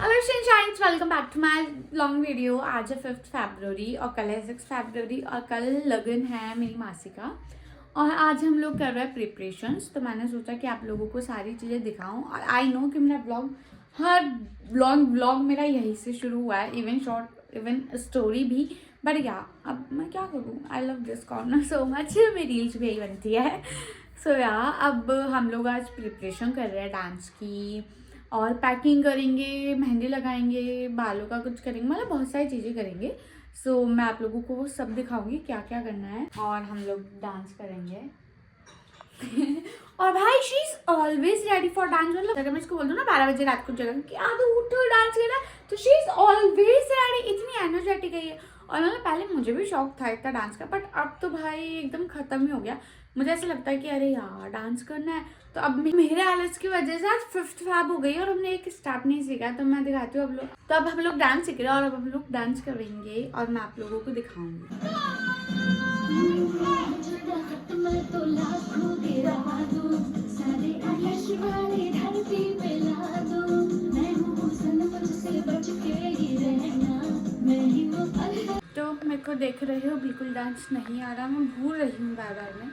Hello sunshines, welcome back to my long video. आज है 5 फरवरी और कल है 6 फरवरी और कल लगन है मेरी मासी का। और आज हम लोग कर रहे हैं प्रिपरेशंस, तो मैंने सोचा कि आप लोगों को सारी चीज़ें दिखाऊं। और आई नो कि मेरा ब्लॉग हर ब्लॉग मेरा यहीं से शुरू हुआ है, इवन शॉर्ट इवन स्टोरी भी। बट या अब मैं क्या करूँ, I love this corner so much. मेरी रील्स भी यही बनती है। सो या अब हम लोग आज प्रिपरेशन कर रहे हैं डांस की, और पैकिंग करेंगे, मेहंदी लगाएंगे, बालों का कुछ करेंगे, मतलब बहुत सारी चीज़ें करेंगे। सो मैं आप लोगों को वो सब दिखाऊंगी क्या क्या करना है, और हम लोग डांस करेंगे। और भाई she is always ready for dance. मतलब अगर मैं इसको बोल दूँ ना 12 बजे रात को जगह कि आ तो उठो डांस करना, तो शी इज ऑलवेज रेडी। इतनी एनर्जेटिक है ये। और मतलब पहले मुझे भी शौक था इतना डांस का, बट अब तो भाई एकदम खत्म ही हो गया। मुझे ऐसा लगता है कि अरे यार डांस करना है, तो अब मेरे आलस की वजह से आज 5th फैब हो गई और हमने एक स्टेप नहीं सीखा। तो मैं दिखाती हूँ अब लोग। तो अब हम लोग डांस सीख रहे हैं और अब हम लोग डांस करेंगे और मैं आप लोगों को दिखाऊंगी। तो मेरे को देख रहे हो बिल्कुल डांस नहीं आ रहा, मैं भूल रही हूँ बार बार में।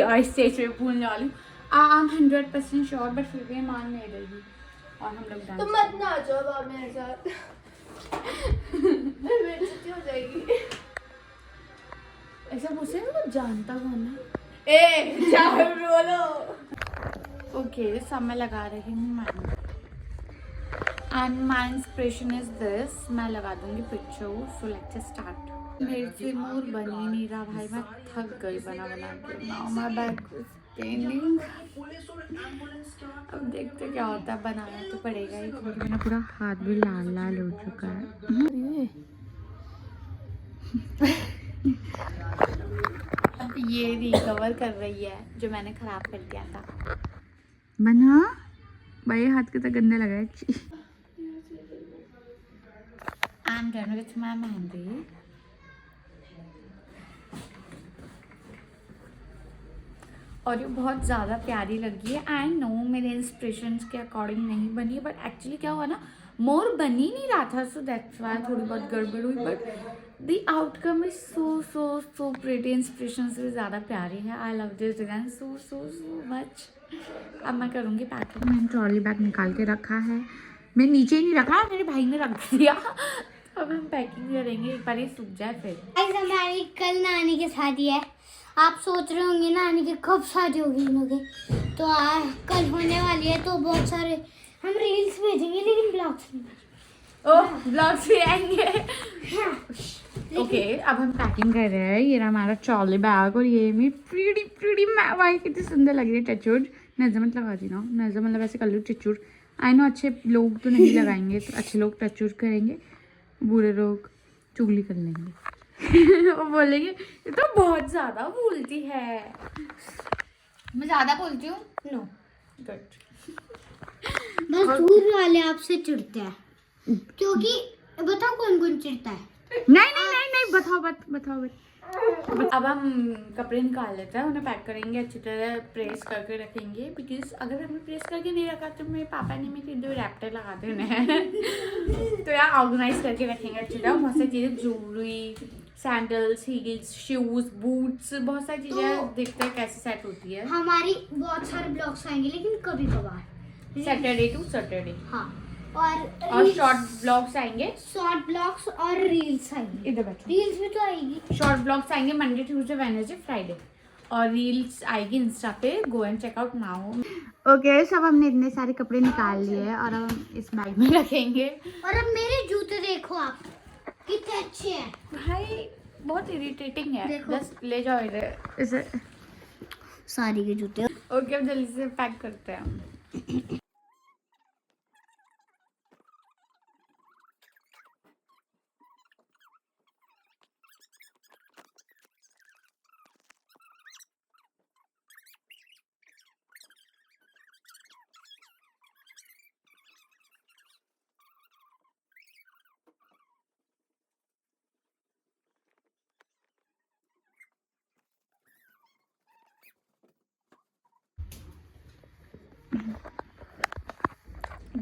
और स्टेज पे भूलने वाली हूँ। आई एम 100% श्योर, बट फिर भी मान नहीं रही। और हम लोग डांस तो मत ना जाओ अब मेरे साथ। बेइज्जती हो जाएगी। ऐसा पूछे ना, वो जानता कौन है। ए चाहे बोलो। ओके, सब मैं लगा रही हूँ मैं। And my inspiration is this. मैं लगा दूंगी पिक्चर। So let's start. मेरे से मोर बनी नहीं रहा भाई, मैं थक गई बना बना के। Now my back is Penning. अब देखते क्या होता है, बनाना तो पड़ेगा ही। मेरा पूरा हाथ भी लाल लाल हो चुका है। अब ये रिकवर कर रही है जो मैंने खराब कर दिया था। बना भाई हाथ के तो गंदे लग रहे हैं। I am done with my mehndi. और ये बहुत ज़्यादा प्यारी लगी है। आई नो मेरे इंस्पिरेशंस के अकॉर्डिंग नहीं बनी है, बट एक्चुअली क्या हुआ ना, मोर बन ही नहीं रहा था। सो दैट्स वाई थोड़ी बहुत गड़बड़ हुई, but the outcome is so so so pretty. Inspiration से ज़्यादा प्यारी है। I love this design so so so much. अब मैं करूँगी पैकिंग। मैंने ट्रॉली बैग निकाल के रखा है। मैं नीचे ही नहीं रखा, मेरे भाई ने रख दिया। अब हम पैकिंग करेंगे, एक बार ये सूख जाए फिर। हमारी कल नानी की शादी है। आप सोच रहे होंगे नानी की कब शादी होगी इनकी, तो कल होने वाली है। तो बहुत सारे हम रील्स भेजेंगे, लेकिन ब्लॉग्स नहीं। ओह ब्लॉग्स भी आएंगे। ओके, अब हम पैकिंग कर रहे हैं। ये रहा हमारा ट्रॉली बैग, और ये मेरी प्रीटी प्रीटी भाई कितनी सुंदर लग रही है। टचूर नजर मत लगा दी ना, नजर मतलब ऐसे कर लो टचूर। आई नो अच्छे लोग तो नहीं लगाएंगे, तो अच्छे लोग टचूर करेंगे, बुरे लोग चुगली कर लेंगे। वो बोलेंगे ये तो बहुत ज्यादा बोलती है। मैं ज्यादा बोलती हूँ। No, good. बस दूर वाले आपसे चिढ़ते हैं, क्योंकि बताओ कौन कौन चिढ़ता है। नहीं नहीं नहीं नहीं, बताओ। अब हम कपड़े निकाल लेते हैं, उन्हें पैक करेंगे, अच्छी तरह प्रेस करके रखेंगे। बिकॉज अगर हमने प्रेस करके नहीं रखा तो मेरे पापा ने मेरे 2 रैप्टर लगा देने हैं। तो यार ऑर्गेनाइज करके रखेंगे अच्छी तरह। बहुत सारी चीज़ें, jewellery, sandals, heels, shoes, boots, बहुत सारी चीज़ें देखते हैं कैसे सेट होती है। हमारी बहुत सारे ब्लॉग्स आएंगे, लेकिन कभी कभार सैटरडे टू सैटरडे। हाँ, और शॉर्ट ब्लॉग्स आएंगे, शॉर्ट ब्लॉग्स और रील्स आएंगे। इधर बैठो। रील्स भी तो आएगी। शॉर्ट ब्लॉग्स आएंगे मंडे, ट्यूसडे, वेडनेसडे, फ्राइडे। और रील्स आएगी इंस्टा पे। Go and check out now. Okay, सब हमने इतने सारे कपड़े निकाल लिए हैं और अब हम इस बैग में रखेंगे। और अब मेरे जूते देखो आप, कितने अच्छे हैं भाई बहुत इरिटेटिंग है। देखो। बस ले जाओ इधर इसे। सारी के जूते। ओके, अब जल्दी से पैक करते हैं हम।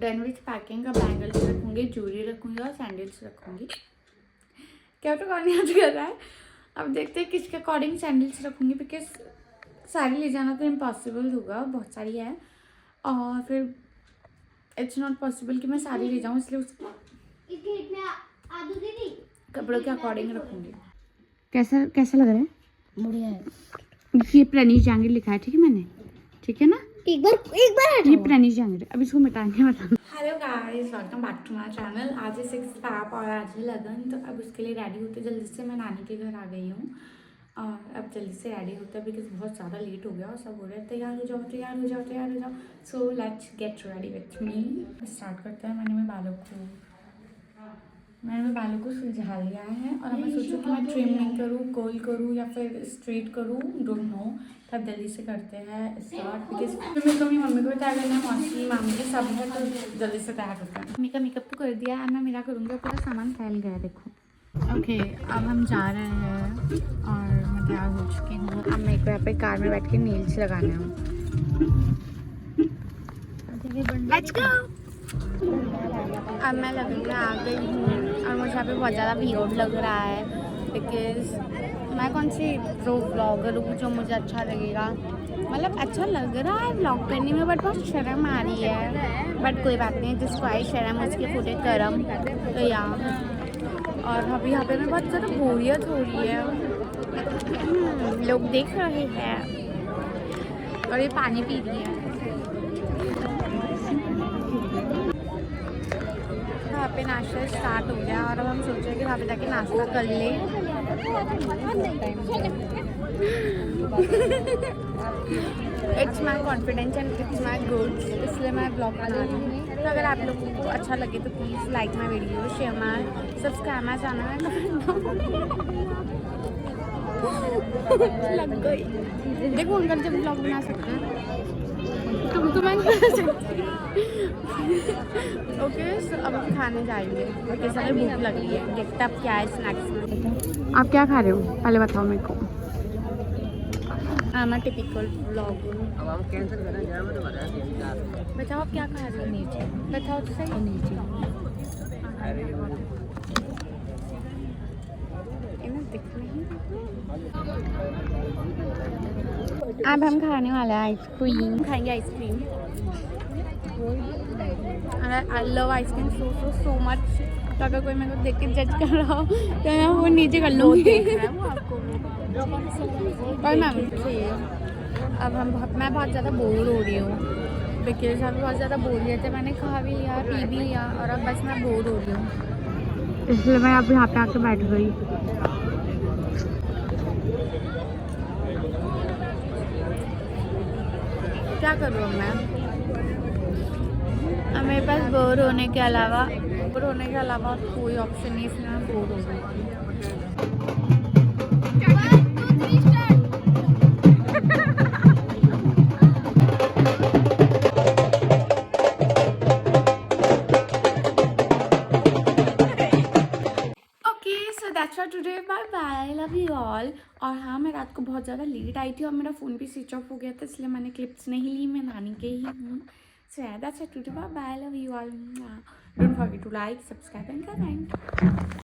Done with packing. अब बैंगल्स रखूँगी, ज्वेलरी रखूँगी और सैंडल्स रखूँगी। क्या तो कौन याद कर रहा है। अब देखते हैं किसके अकॉर्डिंग सैंडल्स रखूँगी, बिकॉज सारी ले जाना तो इम्पॉसिबल होगा, बहुत सारी है और फिर इट्स नॉट पॉसिबल कि मैं सारी ले जाऊँ, इसलिए उस कपड़ों के अकॉर्डिंग रखूँगी। कैसा कैसा लग रहा है? बढ़िया है। ये प्रणीश जहांगीर लिखा है, ठीक है मैंने, ठीक है ना? एक बार ये प्रणीश जहांगीर, अब इसको मिटाने बताना। Hello guys, welcome back to my channel. आज है 6 फैब और आज है लगन, तो अब उसके लिए रेडी होते जल्दी से मैं नानी के घर आ गई हूँ और अब जल्दी से रेडी होता है बिकॉज बहुत ज़्यादा लेट हो गया और सब हो रहा है तैयार हो जाओ तैयार हो जाओ तैयार हो जाओ। So let's get ready with me. Start करते हैं। मैंने बालों को सुलझा लिया है और अब मैं सोचूं कि मैं ट्रिमिंग करूँ, कर्ल करूँ या फिर स्ट्रेट करूँ, डोंट नो। तब जल्दी से करते हैं स्टार्ट बिकॉज मेरे को मेरी मम्मी को भी तैयार करना है, मौसी मामी के सब है, तो जल्दी से तैयार करते हैं। मम्मी का मेकअप तो कर दिया है, मैं मेरा करूँगी। पूरा सामान फैल गया है, देखो। ओके, अब हम जा रहे हैं और मैं तैयार हो चुकी हूँ। अब मेरे को यहाँ पे कार में बैठ के नेल्स लगाने हैं। Let's go. अब मैं लगन में आ गई हूँ और मुझे यहाँ पे बहुत ज़्यादा वियर्ड लग रहा है बिकॉज मैं कौन सी प्रो व्लॉगर हूँ जो मुझे अच्छा लगेगा। मतलब अच्छा लग रहा है व्लॉग करने में, बट बहुत शर्म आ रही है। बट कोई बात नहीं, जिसको आई शर्म उसके फूटे करम। तो और अभी यहाँ पे मैं बहुत ज़्यादा बोरियत हो रही है। लोग देख रहे हैं और ये पानी पी रही है। वहाँ पे नाश्ता स्टार्ट हो गया और अब हम सोच रहे हैं कि वहाँ पे जाके नाश्ता कर ले। It's my confidence and it's my goods, इसलिए मैं ब्लॉग बना रही हूँ। तो अगर आप लोगों को अच्छा लगे तो please like my video, share my, subscribe my channel. लग गई, देखो उनका जब ब्लॉग बना सकते हैं तुम तो मैं बना सकती। ओके, सो अब हम खाने जाएंगे बिकॉज हमें भूख लग रही है। देखते अब क्या है स्नैक्स में। आप क्या खा रहे हो पहले बताओ मेरे को। मैं टिपिकल व्लॉग। अब हम कैंसिल करें जाए तो बताओ आप क्या खा रहे हो। नीचे बताओ तो सही। नीचे दिख नहीं। अब हम खाने वाले हैं आइसक्रीम, खाएंगे ice cream. I love ice cream so much. तो अगर कोई मेरे को देख के जज कर रहा हो तो मैं वो नीचे कर लूँगी। और मैम अब मैं बहुत ज़्यादा बोर हो रही हूँ बिकॉज अब बहुत ज़्यादा बोरियत है। मैंने खा भी लिया, पी भी लिया और अब बस मैं बोर हो रही हूँ, इसलिए मैं अब यहाँ पे आके बैठ गई। क्या करूँ मैं? अब मेरे पास बोर होने के अलावा कोई ऑप्शन नहीं, इसलिए मैं बोर हो गई। That's for today, bye bye, love you all. और हाँ, मैं रात को बहुत ज़्यादा लेट आई थी और मेरा फ़ोन भी स्विच ऑफ हो गया था, इसलिए मैंने क्लिप्स नहीं ली। मैं नानी के ही हूँ। So that's for today, bye bye, love you all. Don't forget to like, subscribe and comment.